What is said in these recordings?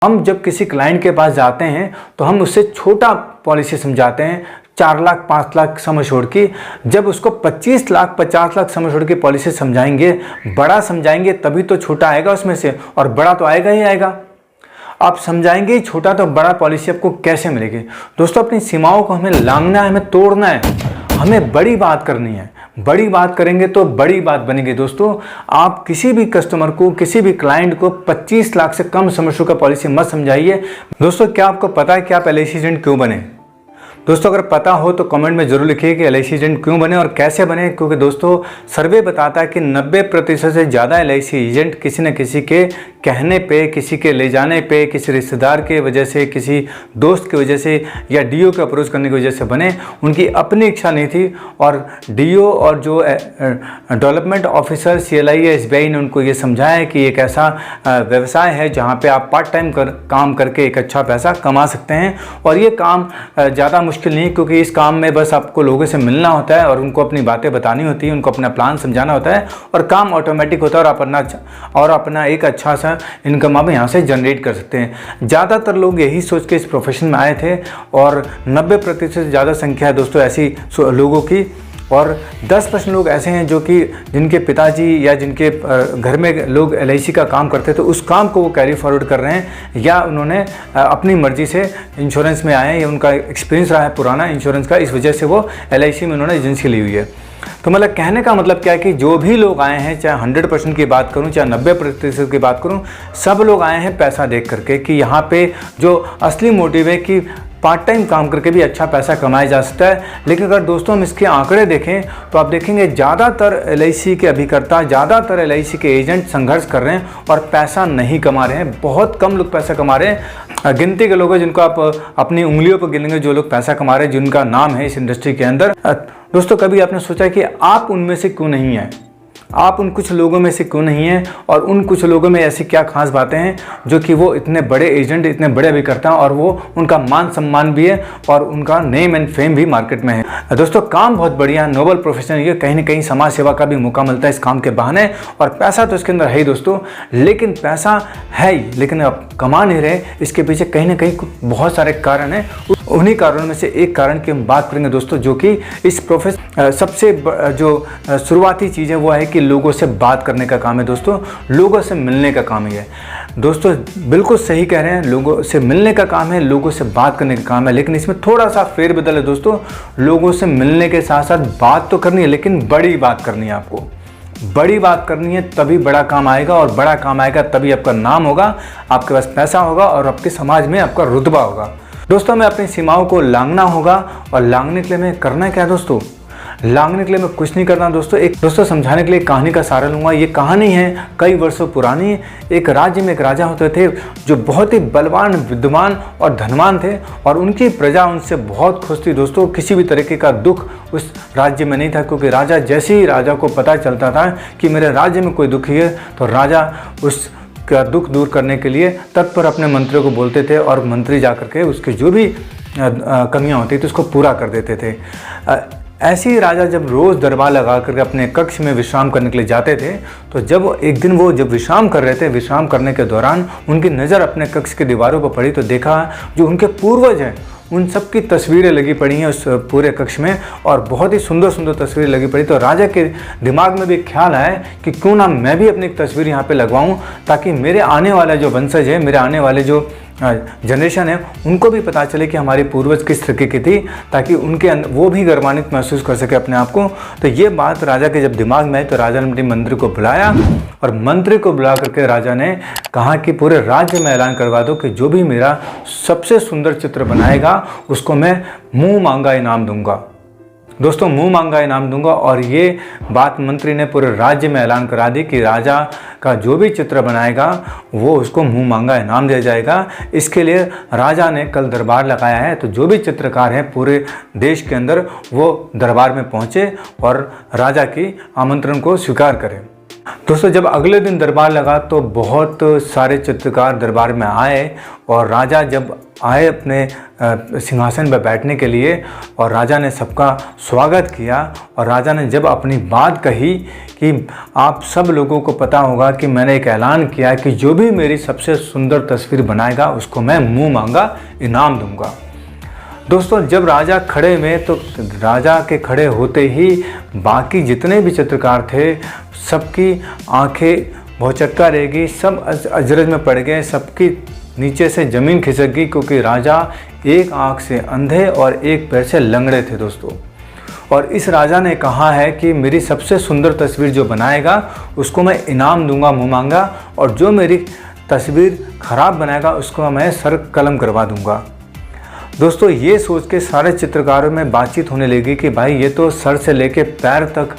हम जब किसी क्लाइंट के पास जाते हैं तो हम उससे छोटा पॉलिसी समझाते हैं, 4 लाख 5 लाख सम एश्योर्ड की। जब उसको 25 लाख 50 लाख सम एश्योर्ड की पॉलिसी समझाएंगे, बड़ा समझाएंगे, तभी तो छोटा आएगा उसमें से, और बड़ा तो आएगा ही आएगा। आप समझाएंगे ही छोटा तो बड़ा पॉलिसी आपको कैसे मिलेगी? दोस्तों, अपनी सीमाओं को हमें लांघना है, हमें तोड़ना है, हमें बड़ी बात करनी है। बड़ी बात करेंगे तो बड़ी बात बनेगी। दोस्तों, आप किसी भी कस्टमर को, किसी भी क्लाइंट को 25 लाख से कम सम एश्योर्ड का पॉलिसी मत समझाइए। दोस्तों, क्या आपको पता है कि आप LIC एजेंट क्यों बने? दोस्तों, अगर पता हो तो कमेंट में जरूर लिखिए कि LIC एजेंट क्यों बने और कैसे बने। क्योंकि दोस्तों, सर्वे बताता है कि 90% से ज़्यादा LIC एजेंट किसी न किसी के कहने पे, किसी के ले जाने पे, किसी रिश्तेदार के वजह से, किसी दोस्त की वजह से या DO के अप्रोच करने की वजह से बने। उनकी अपनी इच्छा नहीं थी, और DO और जो डेवलपमेंट ऑफिसर CLI या SBI ने उनको ये समझाया कि एक ऐसा व्यवसाय है जहाँ पे आप पार्ट टाइम काम करके एक अच्छा पैसा कमा सकते हैं। और ये काम ज़्यादा मुश्किल नहीं, क्योंकि इस काम में बस आपको लोगों से मिलना होता है और उनको अपनी बातें बतानी होती है, उनको अपना प्लान समझाना होता है, और काम ऑटोमेटिक होता है, और अपना एक अच्छा सा इनकम आप यहाँ से जनरेट कर सकते हैं। ज़्यादातर लोग यही सोच के इस प्रोफेशन में आए थे, और 90% से ज़्यादा संख्या है दोस्तों ऐसी लोगों की। और 10% लोग ऐसे हैं जो कि जिनके पिताजी या जिनके घर में लोग LIC का काम करते थे, उस काम को वो कैरी फॉरवर्ड कर रहे हैं, या उन्होंने अपनी मर्जी से इंश्योरेंस में आए हैं, या उनका एक्सपीरियंस रहा है पुराना इंश्योरेंस का, इस वजह से वो LIC में उन्होंने एजेंसी ली हुई है। तो मतलब कहने का मतलब क्या है कि जो भी लोग आए हैं, चाहे 100% की बात करूं, चाहे 90% की बात करूं, सब लोग आए हैं पैसा देख करके, कि यहाँ पे जो असली मोटिव है कि पार्ट टाइम काम करके भी अच्छा पैसा कमाया जा सकता है। लेकिन अगर दोस्तों हम इसके आंकड़े देखें तो आप देखेंगे ज़्यादातर LIC के अभिकर्ता, ज़्यादातर LIC के एजेंट संघर्ष कर रहे हैं और पैसा नहीं कमा रहे हैं। बहुत कम लोग पैसा कमा रहे हैं। गिनती के लोग हैं जिनको आप अपनी उंगलियों पर गिनेंगे जो लोग पैसा कमा रहे हैं, जिनका नाम है इस इंडस्ट्री के अंदर। दोस्तों, कभी आपने सोचा कि आप उनमें से क्यों नहीं हैं? आप उन कुछ लोगों में से क्यों नहीं हैं? और उन कुछ लोगों में ऐसी क्या खास बातें हैं जो कि वो इतने बड़े एजेंट, इतने बड़े अभिकर्ता हैं, और वो उनका मान सम्मान भी है और उनका नेम एंड फेम भी मार्केट में है। दोस्तों, काम बहुत बढ़िया, नोबल प्रोफेशन है, कहीं ना कहीं समाज सेवा का भी मौका मिलता है इस काम के बहाने, और पैसा तो इसके अंदर है ही दोस्तों। लेकिन पैसा है ही, लेकिन आप कमा नहीं रहे, इसके पीछे कहीं ना कहीं बहुत सारे कारण हैं। उन्हीं कारणों में से एक कारण की हम बात करेंगे दोस्तों, जो कि इस प्रोफेशन सबसे जो शुरुआती चीज़ है वो है कि लोगों से बात करने का काम है दोस्तों, लोगों से मिलने का काम है। दोस्तों, बिल्कुल सही कह रहे हैं, लोगों से मिलने का काम है, लोगों से बात करने का काम है। लेकिन इसमें थोड़ा सा फेरबदल है दोस्तों। लोगों से मिलने के साथ साथ बात तो करनी है, लेकिन बड़ी बात करनी है। आपको बड़ी बात करनी है, तभी बड़ा काम आएगा, और बड़ा काम आएगा तभी आपका नाम होगा, आपके पास पैसा होगा, और आपके समाज में आपका रुतबा होगा। दोस्तों, हमें अपनी सीमाओं को लांघना होगा, और लांघने के लिए हमें करना क्या है दोस्तों? लांघने के लिए मैं कुछ नहीं करना दोस्तों। एक दोस्तों समझाने के लिए कहानी का सहारा लूँगा। ये कहानी है कई वर्षों पुरानी। एक राज्य में एक राजा होते थे जो बहुत ही बलवान, विद्वान और धनवान थे, और उनकी प्रजा उनसे बहुत खुश थी दोस्तों। किसी भी तरीके का दुख उस राज्य में नहीं था, क्योंकि राजा जैसे ही राजा को पता चलता था कि मेरे राज्य में कोई दुखी है, तो राजा उस का दुख दूर करने के लिए तत्पर अपने मंत्रियों को बोलते थे, और मंत्री जाकर के उसके जो भी कमियां होती थी उसको पूरा कर देते थे। ऐसे ही राजा जब रोज़ दरबार लगा करके अपने कक्ष में विश्राम करने के लिए जाते थे, तो जब एक दिन वो जब विश्राम कर रहे थे, विश्राम करने के दौरान उनकी नज़र अपने कक्ष के दीवारों पर पड़ी, तो देखा जो उनके पूर्वज हैं उन सब की तस्वीरें लगी पड़ी हैं उस पूरे कक्ष में, और बहुत ही सुंदर सुंदर तस्वीरें लगी पड़ी। तो राजा के दिमाग में भी ख्याल आया कि क्यों ना मैं भी अपनी एक तस्वीर यहाँ पे लगवाऊँ, ताकि मेरे आने वाला जो वंशज है, मेरे आने वाले जो जनरेशन है, उनको भी पता चले कि हमारी पूर्वज किस तरीके की थी, ताकि उनके वो भी गर्वान्वित महसूस कर सके अपने आप को। तो ये बात राजा के जब दिमाग में आई, तो राजा ने अपने मंत्री को बुलाया, और मंत्री को बुला करके राजा ने कहा कि पूरे राज्य में ऐलान करवा दो कि जो भी मेरा सबसे सुंदर चित्र बनाएगा उसको मैं मुँह मांगा इनाम दूंगा। दोस्तों, मुंह मांगा इनाम दूंगा। और ये बात मंत्री ने पूरे राज्य में ऐलान करा दी कि राजा का जो भी चित्र बनाएगा वो उसको मुंह मांगा इनाम दिया जाएगा। इसके लिए राजा ने कल दरबार लगाया है, तो जो भी चित्रकार हैं पूरे देश के अंदर वो दरबार में पहुंचे और राजा की आमंत्रण को स्वीकार करें। दोस्तों जब अगले दिन दरबार लगा तो बहुत सारे चित्रकार दरबार में आए और राजा जब आए अपने सिंहासन पर बैठने के लिए और राजा ने सबका स्वागत किया और राजा ने जब अपनी बात कही कि आप सब लोगों को पता होगा कि मैंने एक ऐलान किया कि जो भी मेरी सबसे सुंदर तस्वीर बनाएगा उसको मैं मुँह मांगा इनाम दूंगा। दोस्तों जब राजा खड़े हुए तो राजा के खड़े होते ही बाकी जितने भी चित्रकार थे सबकी आंखें भौचक्का रह गई, सब अजरज में पड़ गए, सबकी नीचे से ज़मीन खिसक गई क्योंकि राजा एक आंख से अंधे और एक पैर से लंगड़े थे दोस्तों। और इस राजा ने कहा है कि मेरी सबसे सुंदर तस्वीर जो बनाएगा उसको मैं इनाम दूंगा मुँह मांगा, और जो मेरी तस्वीर ख़राब बनाएगा उसको मैं सर कलम करवा दूंगा। दोस्तों ये सोच के सारे चित्रकारों में बातचीत होने लगी कि भाई ये तो सर से लेके पैर तक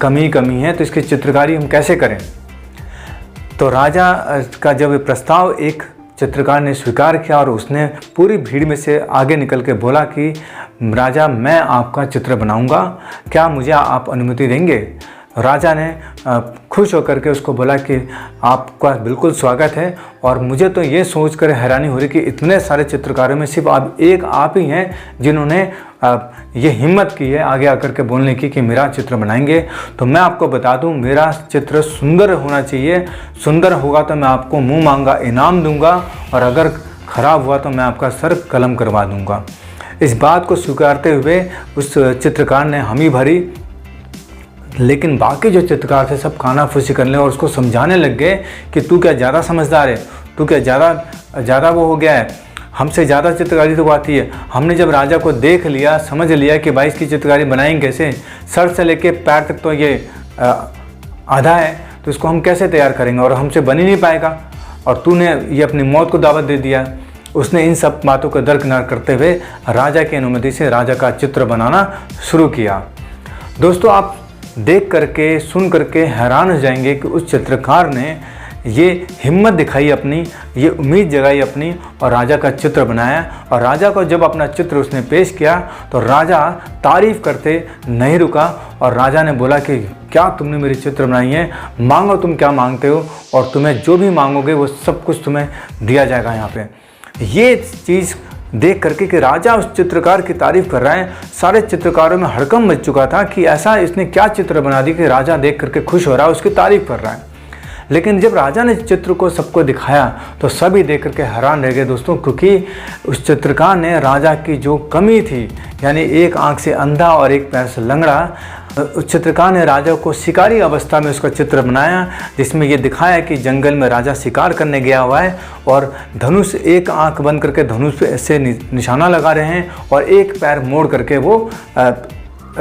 कमी है, तो इसकी चित्रकारी हम कैसे करें। तो राजा का जब प्रस्ताव एक चित्रकार ने स्वीकार किया और उसने पूरी भीड़ में से आगे निकल के बोला कि राजा मैं आपका चित्र बनाऊंगा, क्या मुझे आप अनुमति देंगे। राजा ने खुश होकर के उसको बोला कि आपका बिल्कुल स्वागत है, और मुझे तो ये सोचकर हैरानी हो रही कि इतने सारे चित्रकारों में सिर्फ आप ही हैं जिन्होंने ये हिम्मत की है आगे आकर के बोलने की कि मेरा चित्र बनाएंगे। तो मैं आपको बता दूं मेरा चित्र सुंदर होना चाहिए, सुंदर होगा तो मैं आपको मुँह मांगा इनाम दूंगा, और अगर ख़राब हुआ तो मैं आपका सर कलम करवा दूंगा। इस बात को स्वीकारते हुए उस चित्रकार ने हामी भरी, लेकिन बाकी जो चित्रकार थे सब कानाफूसी करने और उसको समझाने लग गए कि तू क्या ज़्यादा समझदार है, तू क्या ज़्यादा वो हो गया है, हमसे ज़्यादा चित्रकारी तो आती है। हमने जब राजा को देख लिया, समझ लिया कि भाई इसकी चित्रकारी बनाएंगे कैसे, सर से लेके पैर तक तो ये आधा है, तो इसको हम कैसे तैयार करेंगे और हमसे बन ही नहीं पाएगा, और तूने ये अपनी मौत को दावत दे दिया। उसने इन सब बातों को दरकिनार करते हुए राजा की अनुमति से राजा का चित्र बनाना शुरू किया। दोस्तों आप देख करके सुन करके हैरान हो जाएंगे कि उस चित्रकार ने ये हिम्मत दिखाई अपनी, ये उम्मीद जगाई अपनी, और राजा का चित्र बनाया। और राजा को जब अपना चित्र उसने पेश किया तो राजा तारीफ़ करते नहीं रुका, और राजा ने बोला कि क्या तुमने मेरी चित्र बनाई है, मांगो तुम क्या मांगते हो, और तुम्हें जो भी मांगोगे वो सब कुछ तुम्हें दिया जाएगा। यहाँ पे ये चीज़ देख करके कि राजा उस चित्रकार की तारीफ़ कर रहा है, सारे चित्रकारों में हड़कंप मच चुका था कि ऐसा इसने क्या चित्र बना दी कि राजा देख करके खुश हो रहा है, उसकी तारीफ़ कर रहा है। लेकिन जब राजा ने चित्र को सबको दिखाया तो सभी देख करके हैरान रह गए दोस्तों, क्योंकि उस चित्रकार ने राजा की जो कमी थी, यानी एक आंख से अंधा और एक पैर से लंगड़ा, उस चित्रकार ने राजा को शिकारी अवस्था में उसका चित्र बनाया, जिसमें ये दिखाया कि जंगल में राजा शिकार करने गया हुआ है और धनुष, एक आंख बंद करके धनुष से निशाना लगा रहे हैं और एक पैर मोड़ करके वो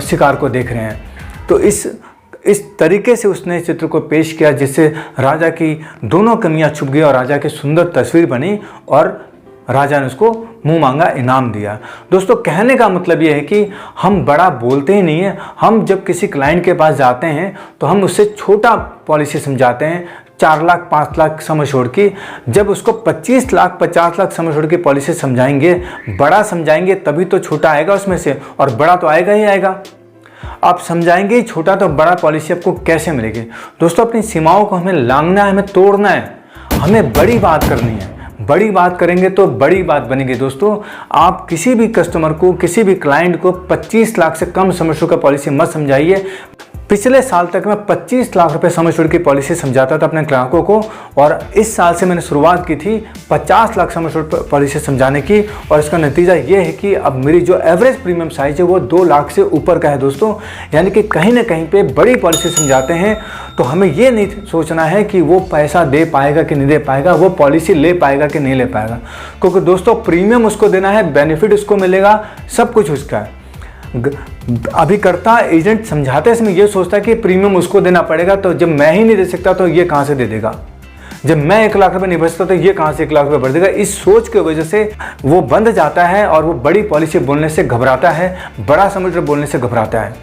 शिकार को देख रहे हैं। तो इस तरीके से उसने चित्र को पेश किया जिससे राजा की दोनों कमियां छुप गई और राजा की सुंदर तस्वीर बनी, और राजा ने उसको मुंह मांगा इनाम दिया। दोस्तों कहने का मतलब ये है कि हम बड़ा बोलते ही नहीं है, हम जब किसी क्लाइंट के पास जाते हैं तो हम उससे छोटा पॉलिसी समझाते हैं, 4 लाख 5 लाख सम एश्योर्ड की। जब उसको 25 लाख 50 लाख सम एश्योर्ड की पॉलिसी समझाएंगे, बड़ा समझाएंगे, तभी तो छोटा आएगा उसमें से, और बड़ा तो आएगा ही आएगा। आप समझाएंगे ही छोटा तो बड़ा पॉलिसी आपको कैसे मिलेगी। दोस्तों अपनी सीमाओं को हमें लांघना है, हमें तोड़ना है, हमें बड़ी बात करनी है। बड़ी बात करेंगे तो बड़ी बात बनेगी। दोस्तों आप किसी भी कस्टमर को, किसी भी क्लाइंट को 25 लाख से कम सम एश्योर्ड का पॉलिसी मत समझाइए। पिछले साल तक मैं 25 लाख रुपए सम एश्योर्ड की पॉलिसी समझाता था अपने ग्राहकों को, और इस साल से मैंने शुरुआत की थी 50 लाख सम एश्योर्ड पॉलिसी समझाने की, और इसका नतीजा ये है कि अब मेरी जो एवरेज प्रीमियम साइज है वो 2 लाख से ऊपर का है दोस्तों। यानी कि कहीं ना कहीं पे बड़ी पॉलिसी समझाते हैं तो हमें ये नहीं सोचना है कि वो पैसा दे पाएगा कि नहीं दे पाएगा, वो पॉलिसी ले पाएगा कि नहीं ले पाएगा, क्योंकि दोस्तों प्रीमियम उसको देना है, बेनिफिट उसको मिलेगा, सब कुछ उसका है। अभिकर्ता एजेंट समझाते समय ये सोचता है कि प्रीमियम उसको देना पड़ेगा, तो जब मैं ही नहीं दे सकता तो ये कहाँ से दे देगा, जब मैं 1 लाख रुपए नहीं बचता तो ये कहाँ से 1 लाख रुपए भर देगा। इस सोच की वजह से वो बंद जाता है और वो बड़ी पॉलिसी बोलने से घबराता है, बड़ा सम एश्योर्ड बोलने से घबराता है।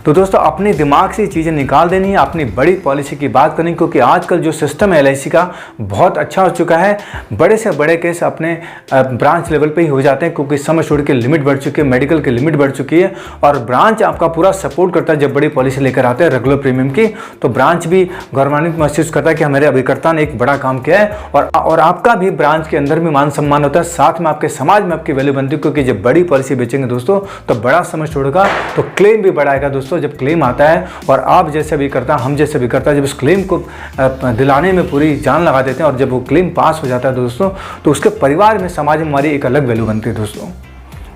तो दोस्तों अपने दिमाग से चीज़ें निकाल देनी है, अपनी बड़ी पॉलिसी की बात करनी, क्योंकि आजकल जो सिस्टम है LIC का बहुत अच्छा हो चुका है। बड़े से बड़े केस अपने ब्रांच लेवल पे ही हो जाते हैं, क्योंकि सम एश्योर्ड की लिमिट बढ़ चुकी है, मेडिकल की लिमिट बढ़ चुकी है और ब्रांच आपका पूरा सपोर्ट करता है। जब बड़ी पॉलिसी लेकर आते हैं रेगुलर प्रीमियम की, तो ब्रांच भी गौरवान्वित महसूस करता है कि हमारे अभिकर्ता ने एक बड़ा काम किया है और आपका भी ब्रांच के अंदर भी मान सम्मान होता है, साथ में आपके समाज में आपकी वैल्यू बनती है। क्योंकि जब बड़ी पॉलिसी बेचेंगे दोस्तों तो बड़ा सम एश्योर्ड होगा तो क्लेम भी बढ़ाएगा दोस्तों। जब क्लेम आता है और आप जैसे अभिकर्ता, हम जैसे अभिकर्ता जब इस क्लेम को दिलाने में पूरी जान लगा देते हैं और जब वो क्लेम पास हो जाता है दोस्तों, तो उसके परिवार में, समाज में हमारी एक अलग वैल्यू बनती है दोस्तों,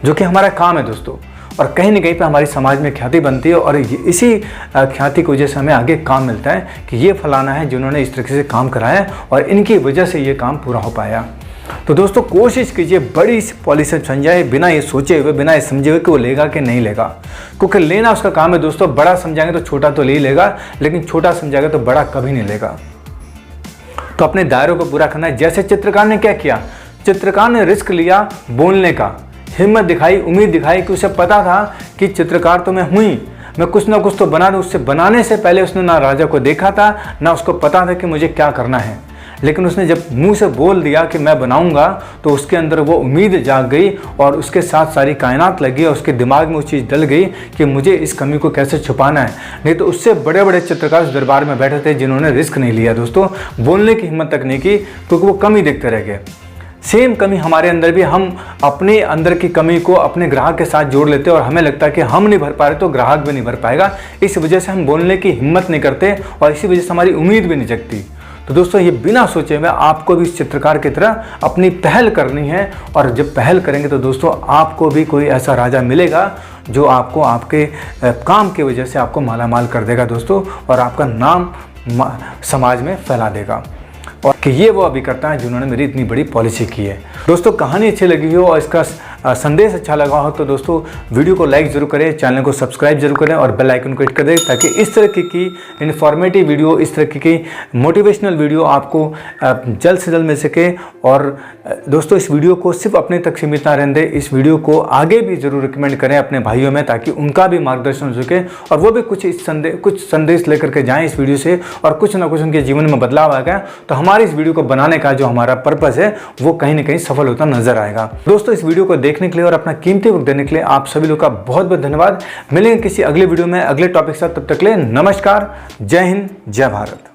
जो कि हमारा काम है दोस्तों। और कहीं ना कहीं पे हमारी समाज में ख्याति बनती है और इसी ख्याति की वजह से हमें आगे काम मिलता है कि ये फलाना है जिन्होंने इस तरीके से काम कराया और इनकी वजह से ये काम पूरा हो पाया। तो दोस्तों कोशिश कीजिए बड़ी पॉलिसी समझाए, बिना ये सोचे हुए, बिना ये समझे हुए कि वो लेगा कि नहीं लेगा, क्योंकि लेना उसका काम है दोस्तों। बड़ा समझाएंगे तो छोटा तो ले ही लेगा, लेकिन छोटा समझाएगा तो बड़ा कभी नहीं लेगा। तो अपने दायरों को पूरा करना है। जैसे चित्रकार ने क्या किया, चित्रकार ने रिस्क लिया बोलने का, हिम्मत दिखाई, उम्मीद दिखाई कि उसे पता था कि चित्रकार तो मैं हुई, मैं कुछ ना कुछ तो बना दूँ। उससे बनाने से पहले उसने ना राजा को देखा था, ना उसको पता था कि मुझे क्या करना है, लेकिन उसने जब मुंह से बोल दिया कि मैं बनाऊंगा, तो उसके अंदर वो उम्मीद जाग गई और उसके साथ सारी कायनात लगी और उसके दिमाग में वो चीज़ डल गई कि मुझे इस कमी को कैसे छुपाना है। नहीं तो उससे बड़े बड़े चित्रकार उस दरबार में बैठे थे जिन्होंने रिस्क नहीं लिया दोस्तों, बोलने की हिम्मत तक नहीं की, क्योंकि वो कमी देखते रह गए। सेम कमी हमारे अंदर भी, हम अपने अंदर की कमी को अपने ग्राहक के साथ जोड़ लेते हैं और हमें लगता है कि हम नहीं भर पा रहे तो ग्राहक भी नहीं भर पाएगा। इस वजह से हम बोलने की हिम्मत नहीं करते और इसी वजह से हमारी उम्मीद भी नहीं जगती। तो दोस्तों ये बिना सोचे हुए आपको भी इस चित्रकार की तरह अपनी पहल करनी है और जब पहल करेंगे तो दोस्तों आपको भी कोई ऐसा राजा मिलेगा जो आपको आपके काम की वजह से आपको मालामाल कर देगा दोस्तों और आपका नाम समाज में फैला देगा और कि ये वो अभिकर्ता हैं जिन्होंने मेरी इतनी बड़ी पॉलिसी की है। दोस्तों कहानी अच्छी लगी हो और इसका संदेश अच्छा लगा हो तो दोस्तों वीडियो को लाइक ज़रूर करें, चैनल को सब्सक्राइब जरूर करें और बेल आइकन को हिट कर दें, ताकि इस तरह की इन्फॉर्मेटिव वीडियो, इस तरह की मोटिवेशनल वीडियो आपको जल्द से जल्द मिल सके। और दोस्तों इस वीडियो को सिर्फ अपने तक सीमित ना रहने दें, इस वीडियो को आगे भी ज़रूर रिकमेंड करें अपने भाइयों में, ताकि उनका भी मार्गदर्शन हो सके और वो भी कुछ संदेश लेकर के जाएँ इस वीडियो से और कुछ ना कुछ उनके जीवन में बदलाव आ गया तो हमारे इस वीडियो को बनाने का जो हमारा पर्पस है वो कहीं ना कहीं सफल होता नजर आएगा। दोस्तों इस वीडियो को देखने के लिए और अपना कीमती वक्त देने के लिए आप सभी लोग का बहुत बहुत धन्यवाद। मिलेंगे किसी अगले वीडियो में अगले टॉपिक के साथ, तब तक के लिए नमस्कार, जय हिंद, जय भारत।